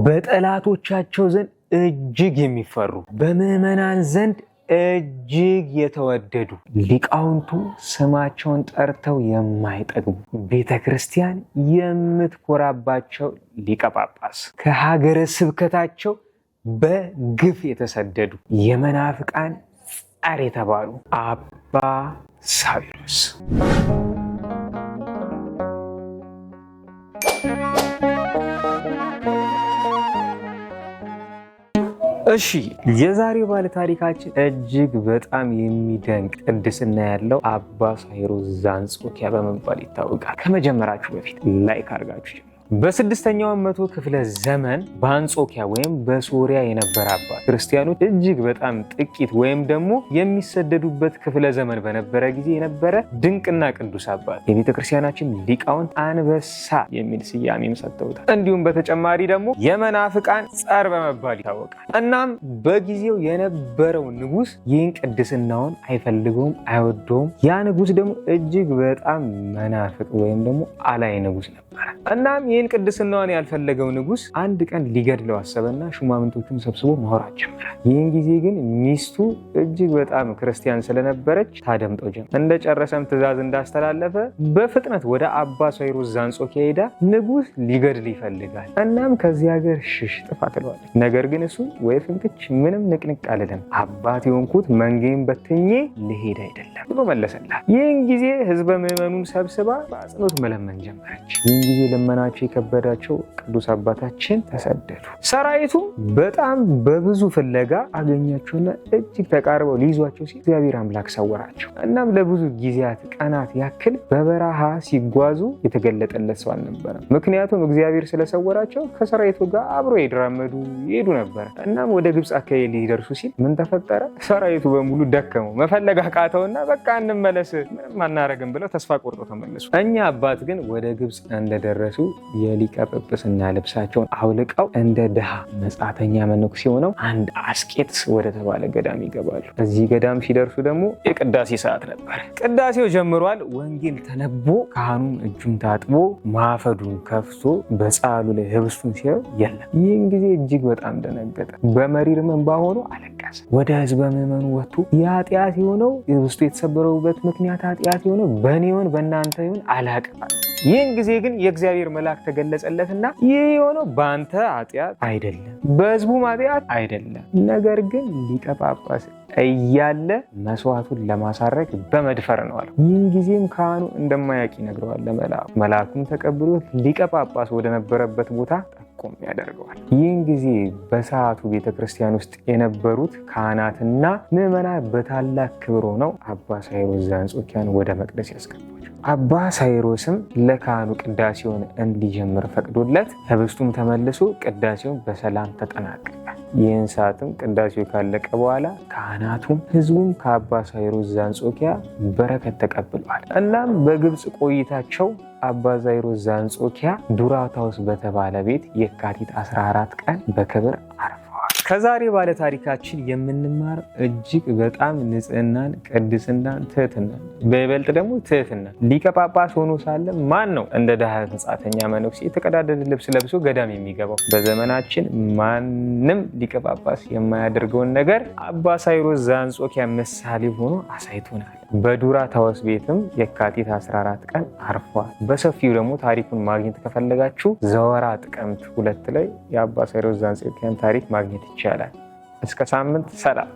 በጠላቶቻቸው ዘንድ እጅግ የሚፈሩ በምዕመናን ዘንድ እጅግ የተወደዱ ሊቃውንቱ ስማቸውን ጠርተው የማይጠግቡ ቤተ ክርስቲያን የምትኮራባቸው ሊቀ ጳጳስ ከሀገረ ስብከታቸው በግፍ የተሰደዱ የመናፍቃን ጸር የተባሉ አባ ሳዊሮስ። እሺ የዛሬው ባለ ታሪካችን እጅግ በጣም የሚደንቅ ቅድስና ያለው አባ ሳዊሮስ ዘአንጾኪያ በመባል ይታወቃል። ከመጀመራችሁ በፊት ላይክ አድርጋችሁ በ6ኛው መቶ ክፍለ ዘመን በአንጾኪያ ወይም በሶሪያ የነበረ አባት ክርስቲያኖች እጅግ በጣም ጥቂት ወይም ደግሞ የሚሰደዱበት ክፍለ ዘመን በነበረ ጊዜ የነበረ ድንቅና ቅዱስ አባት የቤተ ክርስቲያናችን ሊቃውንት አንበሳ የሚል ስያሜም ሰጥተውታል። እንዲሁም በተጨማሪ ደግሞ የመናፍቃን ጸር በመባል ይታወቃል። እናም በጊዜው የነበረው ንጉስ ይህን ቅድስናውን አይፈልገውም፣ አይወደውም። ያ ንጉስ ደግሞ እጅግ በጣም መናፍቅ ወይም ደግሞ አላይ ንጉስ ነበረ። እናም ይህን ቅድስናዋን ያልፈለገው ንጉስ አንድ ቀን ሊገድለው አሰበና ሹማምንቶቹን ሰብስቦ ማውራት ጀመረ። ይህን ጊዜ ግን ሚስቱ እጅግ በጣም ክርስቲያን ስለነበረች ታደምጠው ጀመረ። እንደጨረሰም ትእዛዝ እንዳስተላለፈ በፍጥነት ወደ አባ ሳዊሮስ ዘአንጾኪያ ሄዳ ንጉስ ሊገድል ይፈልጋል፣ እናም ከዚህ ሀገር ሽሽ፣ ጥፋ ትለዋለች። ነገር ግን እሱ ወይ ፍንክች ምንም ንቅንቅ አልልም፣ አባት የሆንኩት መንጌን በትኜ ልሄድ አይደለም ብሎ መለሰላት። ይህን ጊዜ ህዝበ ምዕመኑን ሰብስባ በአጽንኦት መለመን ጀመረች። ይህን ጊዜ ልመናቸው የከበዳቸው ቅዱስ አባታችን ተሰደዱ። ሰራዊቱ በጣም በብዙ ፍለጋ አገኛቸውና እጅግ ተቃርበው ሊይዟቸው ሲል እግዚአብሔር አምላክ ሰወራቸው። እናም ለብዙ ጊዜያት ቀናት ያክል በበረሃ ሲጓዙ የተገለጠለት ሰው አልነበረም። ምክንያቱም እግዚአብሔር ስለሰወራቸው ከሰራዊቱ ጋር አብሮ ይራመዱ ይሄዱ ነበር። እናም ወደ ግብፅ አካባቢ ሊደርሱ ሲል ምን ተፈጠረ? ሰራዊቱ በሙሉ ደከመው፣ መፈለግ አቃተውና በቃ እንመለስ፣ ምንም አናረግም ብለው ተስፋ ቆርጦ ተመለሱ። እኛ አባት ግን ወደ ግብፅ እንደደረሱ የሊቀ ጵጵስና ልብሳቸውን አውልቀው እንደ ድሃ መጻተኛ መነኩሴ ሆነው አንድ አስቄጥስ ወደ ተባለ ገዳም ይገባሉ። እዚህ ገዳም ሲደርሱ ደግሞ የቅዳሴ ሰዓት ነበር። ቅዳሴው ጀምሯል። ወንጌል ተነቦ ካህኑም እጁን ታጥቦ ማፈዱን ከፍቶ በጻሉ ላይ ህብስቱን ሲያዩ የለም። ይህን ጊዜ እጅግ በጣም ደነገጠ። በመሪር እንባ ሆኖ አለቀሰ። ወደ ህዝበ ምዕመኑ ወጥቶ የኃጢአት የሆነው ህብስቱ የተሰበረበት ምክንያት ኃጢአት የሆነው በእኔ ይሁን በእናንተ ይሁን አላቅም። ይህን ጊዜ ግን የእግዚአብሔር መልአክ ተገለጸለትና ይህ የሆነው በአንተ ኃጢአት አይደለም፣ በህዝቡም ኃጢአት አይደለም፣ ነገር ግን ሊቀ ጳጳስ እያለ መስዋዕቱን ለማሳረግ በመድፈር ነው አለው። ይህን ጊዜም ካህኑ እንደማያውቅ ይነግረዋል ለመልአኩ። መልአኩም ተቀብሎት ሊቀ ጳጳስ ወደነበረበት ቦታ ጠቆም ያደርገዋል። ይህን ጊዜ በሰዓቱ ቤተክርስቲያን ውስጥ የነበሩት ካህናትና ምዕመናን በታላቅ ክብር ሆነው አባ ሳዊሮስ ዘአንጾኪያን ወደ መቅደስ ያስገባቸው። አባ ሳዊሮስም ለካህኑ ቅዳሴውን እንዲጀምር ፈቅዶለት ህብስቱም ተመልሶ ቅዳሴውን በሰላም ተጠናቀቀ። ይህን ሰዓትም ቅዳሴው ካለቀ በኋላ ካህናቱም ህዝቡም ከአባ ሳዊሮስ ዘአንጾኪያ በረከት ተቀብለዋል። እናም በግብፅ ቆይታቸው አባ ሳዊሮስ ዘአንጾኪያ ዱራታውስ በተባለ ቤት የካቲት 14 ቀን በክብር አርፈዋል። ከዛሬ ባለ ታሪካችን የምንማር እጅግ በጣም ንጽህናን፣ ቅድስናን፣ ትህትናን፣ በይበልጥ ደግሞ ትህትና። ሊቀ ጳጳስ ሆኖ ሳለ ማን ነው እንደ ድሃ መጻተኛ መነኩሴ የተቀዳደደ ልብስ ለብሶ ገዳም የሚገባው? በዘመናችን ማንም ሊቀ ጳጳስ የማያደርገውን ነገር አባ ሳዊሮስ ዘአንጾኪያ ምሳሌ ሆኖ አሳይቶናል። በዱራታውስ ቤትም የካቲት 14 ቀን አርፏል። በሰፊው ደግሞ ታሪኩን ማግኘት ከፈለጋችሁ ዘወራ ጥቅምት 2 ላይ የአባ ሳዊሮስ ዘአንጾኪያን ታሪክ ማግኘት ይቻላል። እስከ ሳምንት ሰላም።